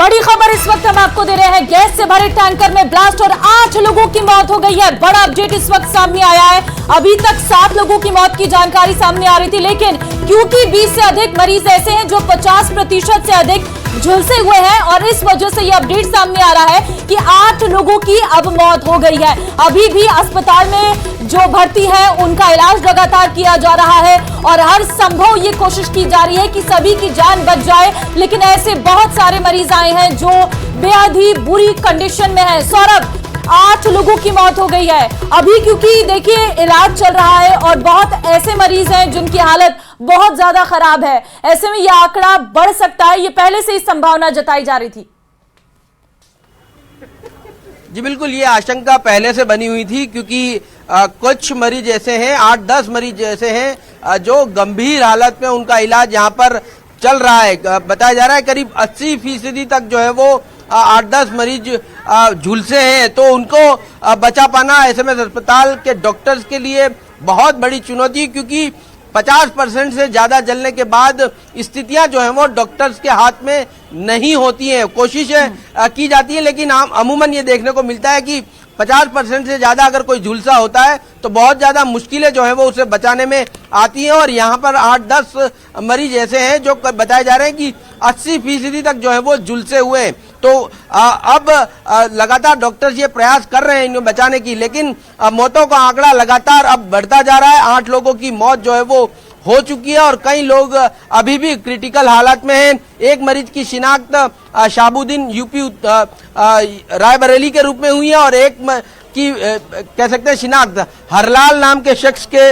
बड़ी खबर इस वक्त हम आपको दे रहे हैं। गैस से भरे टैंकर में ब्लास्ट और 8 लोगों की मौत हो गई है। बड़ा अपडेट इस वक्त सामने आया है। अभी तक 7 लोगों की मौत की जानकारी सामने आ रही थी, लेकिन क्योंकि 20 से अधिक मरीज ऐसे हैं जो 50% से अधिक झुलसे हुए हैं और इस वजह से यह अपडेट सामने आ रहा है कि 8 लोगों की अब मौत हो गई है। अभी भी अस्पताल में जो भर्ती है उनका इलाज लगातार किया जा रहा है और हर संभव ये कोशिश की जा रही है कि सभी की जान बच जाए, लेकिन ऐसे बहुत सारे मरीज आए हैं जो बेहद ही बुरी कंडीशन में है। सौरभ, 8 लोगों की मौत हो गई है अभी, क्योंकि देखिए इलाज चल रहा है और बहुत ऐसे मरीज हैं जिनकी हालत बहुत ज्यादा खराब है। ऐसे में यह आंकड़ा बढ़ सकता है, ये पहले से ही संभावना जताई जा रही थी। जी बिल्कुल, ये आशंका पहले से बनी हुई थी, क्योंकि कुछ मरीज ऐसे हैं, 8-10 मरीज ऐसे हैं जो गंभीर हालत में उनका इलाज यहाँ पर चल रहा है। बताया जा रहा है करीब 80% तक जो है वो 8-10 मरीज झुलसे हैं, तो उनको बचा पाना ऐसे में अस्पताल के डॉक्टर्स के लिए बहुत बड़ी चुनौती, क्योंकि 50% से ज्यादा जलने के बाद स्थितियां जो है वो डॉक्टर्स के हाथ में नहीं होती हैं। कोशिशें की जाती है, लेकिन अमूमन ये देखने को मिलता है कि 50% से ज्यादा अगर कोई झुलसा होता है तो बहुत ज्यादा मुश्किलें जो है वो उसे बचाने में आती हैं। और यहाँ पर 8-10 मरीज ऐसे हैं जो बताए जा रहे हैं कि 80% तक जो है वो झुलसे हुए हैं। तो अब लगातार डॉक्टर्स ये प्रयास कर रहे हैं इन्हें बचाने की, लेकिन मौतों का आंकड़ा लगातार अब बढ़ता जा रहा है। 8 लोगों की मौत जो है वो हो चुकी है और कई लोग अभी भी क्रिटिकल हालत में हैं। एक मरीज की शिनाख्त शाबुद्दीन यूपी रायबरेली के रूप में हुई है और एक की कह सकते हैं शिनाख्त हरलाल नाम के शख्स के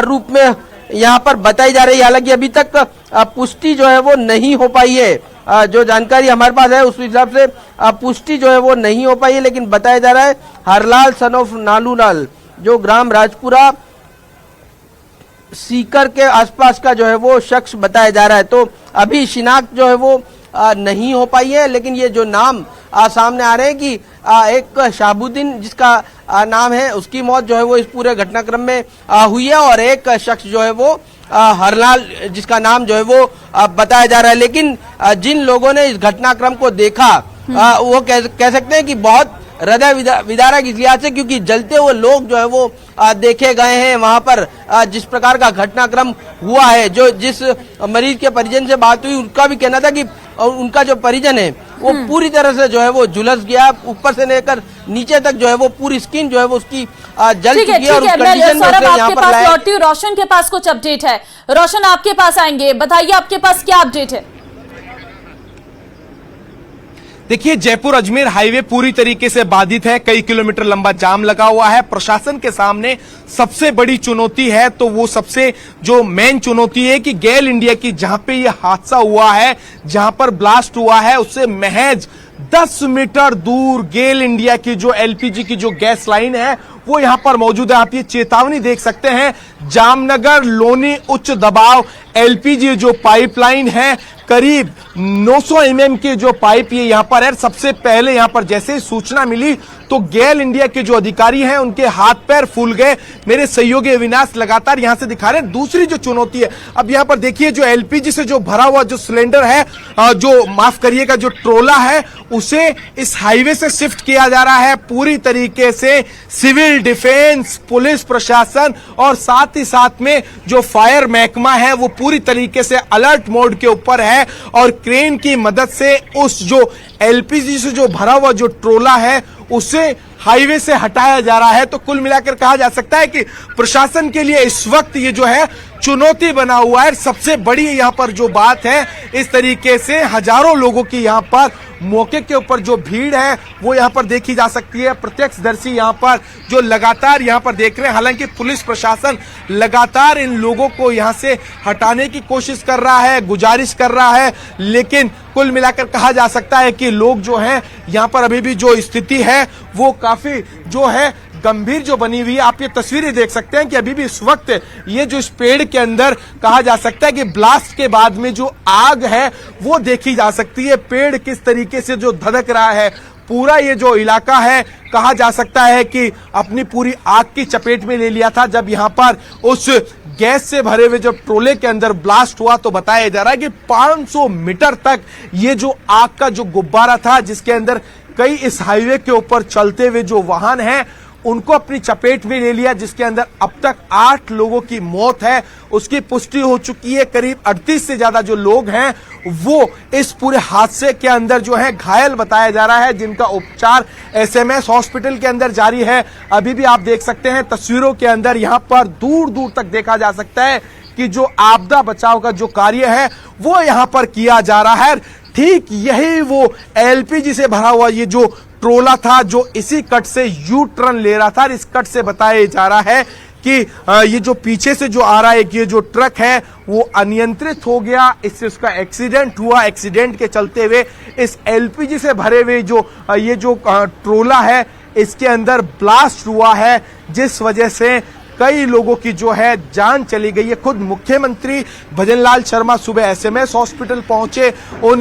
रूप में यहाँ पर बताई जा रही है। हालांकि अभी तक पुष्टि जो है वो नहीं हो पाई है। जो जानकारी हमारे पास है उस हिसाब से पुष्टि जो है वो नहीं हो पाई है, लेकिन बताया जा रहा है हरलाल सन ऑफ नालूलाल जो ग्राम राजपुरा सीकर के आसपास का जो है वो शख्स बताया जा रहा है। तो अभी शिनाख्त जो है वो नहीं हो पाई है, लेकिन ये जो नाम सामने आ रहे हैं कि एक शाबुद्दीन जिसका नाम है उसकी मौत जो है वो इस पूरे घटनाक्रम में हुई है और एक शख्स जो है वो हरलाल जिसका नाम जो है वो बताया जा रहा है। लेकिन जिन लोगों ने इस घटनाक्रम को देखा वो कह सकते हैं कि बहुत हृदय विदारक इस लिहाज से, क्योंकि जलते हुए लोग जो है वो देखे गए हैं वहां पर। जिस प्रकार का घटनाक्रम हुआ है, जो जिस मरीज के परिजन से बात हुई उनका भी कहना था कि उनका जो परिजन है वो पूरी तरह से जो है वो झुलस गया, ऊपर से लेकर नीचे तक जो है वो पूरी स्किन जो है वो उसकी जल चुकी है। और उस कंडीशन में से यहाँ पर लौटती हूँ। रोशन के पास कुछ अपडेट है। रोशन, आपके पास आएंगे, बताइए आपके पास क्या अपडेट है? देखिए, जयपुर अजमेर हाईवे पूरी तरीके से बाधित है। कई किलोमीटर लंबा जाम लगा हुआ है। प्रशासन के सामने सबसे बड़ी चुनौती है, तो वो सबसे जो मेन चुनौती है कि गेल इंडिया की जहां पे ये हादसा हुआ है, जहां पर ब्लास्ट हुआ है, उससे महज 10 मीटर दूर गेल इंडिया की जो एलपीजी की जो गैस लाइन है वो यहां पर मौजूद है। आप ये चेतावनी देख सकते हैं, जामनगर लोनी उच्च दबाव एलपीजी जो पाइपलाइन है, करीब 900 mm के जो पाइप ये यहां पर है। सबसे पहले यहां पर जैसे ही सूचना मिली तो गेल इंडिया के जो अधिकारी हैं उनके हाथ पैर फूल गए। मेरे सहयोगी अविनाश लगातार यहां से दिखा रहे हैं। दूसरी जो चुनौती है, अब यहां पर देखिए जो एलपीजी से जो भरा हुआ जो सिलेंडर है, जो माफ करिएगा जो ट्रोला है, उसे इस हाईवे से शिफ्ट किया जा रहा है। पूरी तरीके से सिविल डिफेंस, पुलिस प्रशासन और साथ ही साथ में जो फायर महकमा है वो पूरी तरीके से अलर्ट मोड के ऊपर है और क्रेन की मदद से उस जो एलपीजी से जो भरा हुआ जो ट्रोला है उसे हाईवे से हटाया जा रहा है। तो कुल मिलाकर कहा जा सकता है कि प्रशासन के लिए इस वक्त ये जो है चुनौती बना हुआ है। सबसे बड़ी यहाँ पर जो बात है, इस तरीके से हजारों लोगों की यहाँ पर मौके के ऊपर जो भीड़ है वो यहाँ पर देखी जा सकती है। प्रत्यक्षदर्शी यहाँ पर जो लगातार यहाँ पर देख रहे हैं। हालांकि पुलिस प्रशासन लगातार इन लोगों को यहाँ से हटाने की कोशिश कर रहा है, गुजारिश कर रहा है, लेकिन कुल मिलाकर कहा जा सकता है कि लोग जो हैं यहाँ पर अभी भी जो स्थिति है वो काफी जो है गंभीर जो बनी हुई है। आप ये तस्वीरें देख सकते हैं कि अभी भी इस वक्त ये जो इस पेड़ के अंदर कहा जा सकता है कि ब्लास्ट के बाद में जो आग है वो देखी जा सकती है। पेड़ किस तरीके से जो धधक रहा है, पूरा ये जो इलाका है कहा जा सकता है कि अपनी पूरी आग की चपेट में ले लिया था। जब यहां पर उस गैस से भरे हुए जो ट्रोले के अंदर ब्लास्ट हुआ तो बताया जा रहा है कि 500 मीटर तक ये जो आग का जो गुब्बारा था, जिसके अंदर कई इस हाईवे के ऊपर चलते हुए जो वाहन हैं उनको अपनी चपेट में ले लिया, जिसके अंदर अब तक 8 लोगों की मौत है, उसकी पुष्टि हो चुकी है। करीब 38 से ज्यादा जो लोग हैं वो इस पूरे हादसे के अंदर जो है घायल बताया जा रहा है, जिनका उपचार एसएमएस हॉस्पिटल के अंदर जारी है। अभी भी आप देख सकते हैं तस्वीरों के अंदर, यहां पर दूर दूर तक देखा जा सकता है कि जो आपदा बचाव का जो कार्य है वो यहां पर किया जा रहा है। ठीक यही वो एलपीजी से भरा हुआ ये जो ट्रोला था जो इसी कट से यू टर्न ले रहा था। इस कट से बताया जा रहा है कि ये जो पीछे से जो आ रहा है ये जो ट्रक है वो अनियंत्रित हो गया, इससे उसका एक्सीडेंट हुआ। एक्सीडेंट के चलते हुए इस एलपीजी से भरे हुए जो ये जो ट्रोला है इसके अंदर ब्लास्ट हुआ है, जिस वजह से कई लोगों की जो है जान चली गई है। खुद मुख्यमंत्री भजनलाल शर्मा सुबह एसएमएस हॉस्पिटल पहुंचे, उन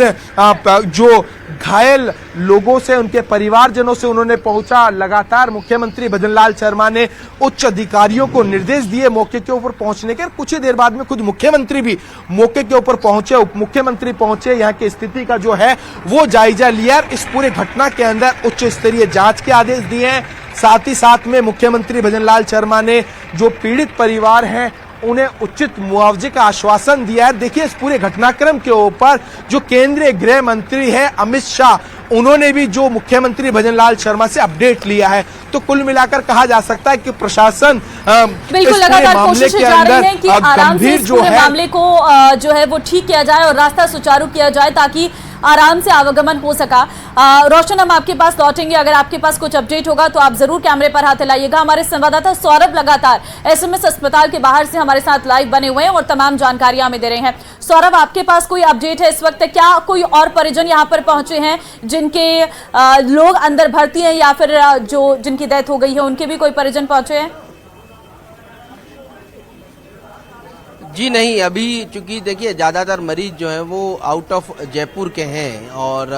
जो घायल लोगों से, उनके परिवारजनों से उन्होंने पहुंचा। लगातार मुख्यमंत्री भजनलाल शर्मा ने उच्च अधिकारियों को निर्देश दिए मौके के ऊपर पहुंचने के। कुछ ही देर बाद में खुद मुख्यमंत्री भी मौके के ऊपर पहुंचे, उप मुख्यमंत्री पहुंचे, यहाँ की स्थिति का जो है वो जायजा लिया। इस पूरे घटना के अंदर उच्च स्तरीय जांच के आदेश दिए हैं। साथ ही साथ में मुख्यमंत्री भजनलाल शर्मा ने जो पीड़ित परिवार हैं उन्हें उचित मुआवजे का आश्वासन दिया है। देखिए इस पूरे घटनाक्रम के ऊपर जो केंद्रीय गृह मंत्री है अमित शाह, उन्होंने भी जो मुख्यमंत्री भजनलाल शर्मा से अपडेट लिया है। तो कुल मिलाकर कहा जा सकता है कि प्रशासन बिल्कुल लगातार कोशिशें जारी हैं कि आराम से इस पूरे मामले को जो है वो ठीक किया जाए और रास्ता सुचारू किया जाए ताकि आराम से आवागमन हो सका। रोशन, हम आपके पास लौटेंगे, अगर आपके पास कुछ अपडेट होगा तो आप जरूर कैमरे पर हाथ हिलाइएगा। हमारे संवाददाता सौरभ लगातार एसएमएस अस्पताल के बाहर से हमारे साथ लाइव बने हुए हैं और तमाम जानकारियां हमें दे रहे हैं। सौरभ, आपके पास कोई अपडेट है इस वक्त? क्या कोई और परिजन यहाँ पर पहुंचे हैं जिनके लोग अंदर भर्ती हैं या फिर जो जिनकी डेथ हो गई है उनके भी कोई परिजन पहुंचे हैं? जी नहीं, अभी चूंकि देखिए ज़्यादातर मरीज जो हैं वो आउट ऑफ जयपुर के हैं और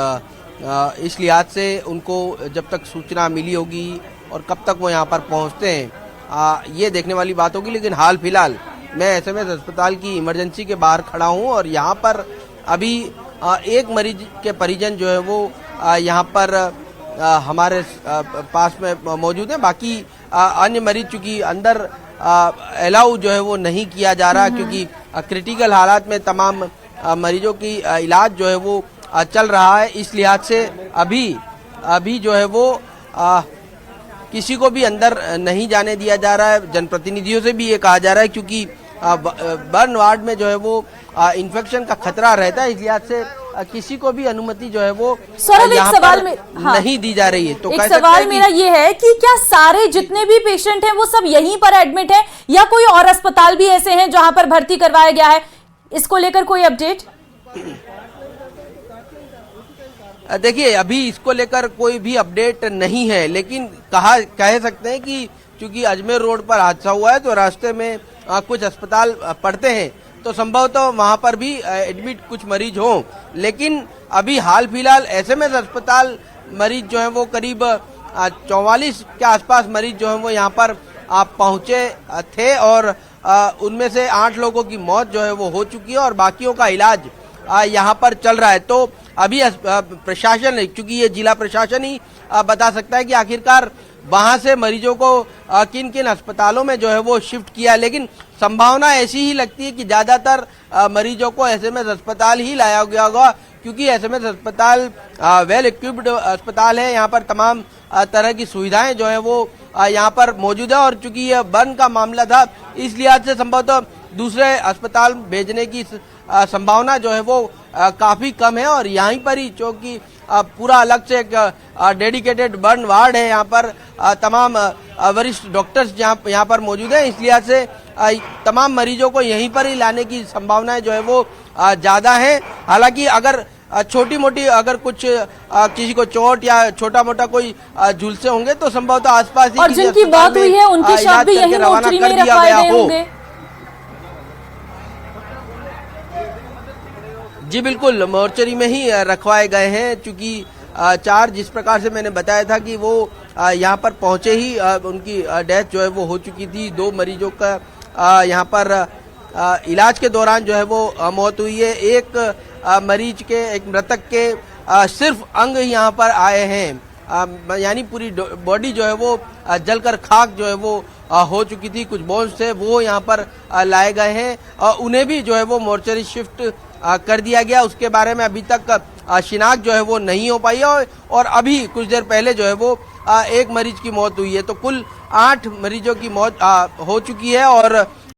इस लिहाज से उनको जब तक सूचना मिली होगी और कब तक वो यहाँ पर पहुँचते हैं ये देखने वाली बात होगी। लेकिन हाल फिलहाल मैं एसएमएस अस्पताल की इमरजेंसी के बाहर खड़ा हूँ और यहाँ पर अभी एक मरीज के परिजन जो है वो यहाँ पर हमारे पास में मौजूद हैं। बाकी अन्य मरीज चूँकि अंदर अलाउ जो है वो नहीं किया जा रहा क्योंकि क्रिटिकल हालात में तमाम मरीजों की इलाज जो है वो चल रहा है। इस लिहाज से अभी जो है वो किसी को भी अंदर नहीं जाने दिया जा रहा है। जनप्रतिनिधियों से भी ये कहा जा रहा है क्योंकि बर्न वार्ड में जो है वो इन्फेक्शन का खतरा रहता है। इस लिहाज से किसी को भी अनुमति जो है वो यहाँ सवाल में नहीं दी जा रही है। तो एक सवाल मेरा ये है कि क्या सारे जितने भी पेशेंट हैं वो सब यहीं पर एडमिट हैं या कोई और अस्पताल भी ऐसे हैं जहां पर भर्ती करवाया गया है? इसको लेकर कोई अपडेट? देखिए अभी इसको लेकर कोई भी अपडेट नहीं है, लेकिन कह सकते हैं कि चूंकि अजमेर रोड पर हादसा हुआ है तो रास्ते में कुछ अस्पताल पड़ते हैं तो संभवतः वहां पर भी एडमिट कुछ मरीज हों। लेकिन अभी हाल फिलहाल एसएमएस अस्पताल मरीज जो हैं वो करीब 44 के आसपास मरीज जो हैं वो यहाँ पर पहुँचे थे और उनमें से 8 लोगों की मौत जो है वो हो चुकी है और बाकियों का इलाज यहाँ पर चल रहा है। तो अभी प्रशासन, चूंकि ये जिला प्रशासन ही बता सकता है कि आखिरकार वहां से मरीजों को किन किन अस्पतालों में जो है वो शिफ्ट किया। लेकिन संभावना ऐसी ही लगती है कि ज्यादातर मरीजों को एसएमएस अस्पताल ही लाया गया होगा क्योंकि एसएमएस अस्पताल वेल इक्विप्ड अस्पताल है। यहाँ पर तमाम तरह की सुविधाएं जो है वो यहाँ पर मौजूद है और चूंकि यह बर्न का मामला था इस लिहाज से संभवतः दूसरे अस्पताल भेजने की संभावना जो है वो काफी कम है और यहीं पर ही चूंकि पूरा अलग से एक डेडिकेटेड बर्न वार्ड है, यहाँ पर तमाम वरिष्ठ डॉक्टर्स यहाँ पर मौजूद हैं। इस लिहाज से तमाम मरीजों को यहीं पर ही लाने की संभावनाएं जो है वो ज्यादा है। हालांकि अगर छोटी मोटी अगर कुछ किसी को चोट या छोटा मोटा कोई झुलसे होंगे तो संभवतः आसपास ही और जिनकी बात हुई है उनके शव भी यहीं मोर्चरी में रखवाए गए होंगे। जी बिल्कुल, मोर्चरी में ही रखवाए गए हैं क्योंकि 4 जिस प्रकार से मैंने बताया था कि वो यहाँ पर पहुंचे ही उनकी डेथ जो है वो हो चुकी थी। 2 मरीजों का यहाँ पर इलाज के दौरान जो है वो मौत हुई है। एक मरीज के, एक मृतक के सिर्फ अंग यहाँ पर आए हैं, यानी पूरी बॉडी जो है वो जलकर खाक जो है वो हो चुकी थी। कुछ बोन्स थे वो यहाँ पर लाए गए हैं, उन्हें भी जो है वो मोर्चरी शिफ्ट कर दिया गया। उसके बारे में अभी तक शिनाख्त जो है वो नहीं हो पाई है और अभी कुछ देर पहले जो है वो एक मरीज की मौत हुई है। तो कुल 8 मरीजों की मौत हो चुकी है और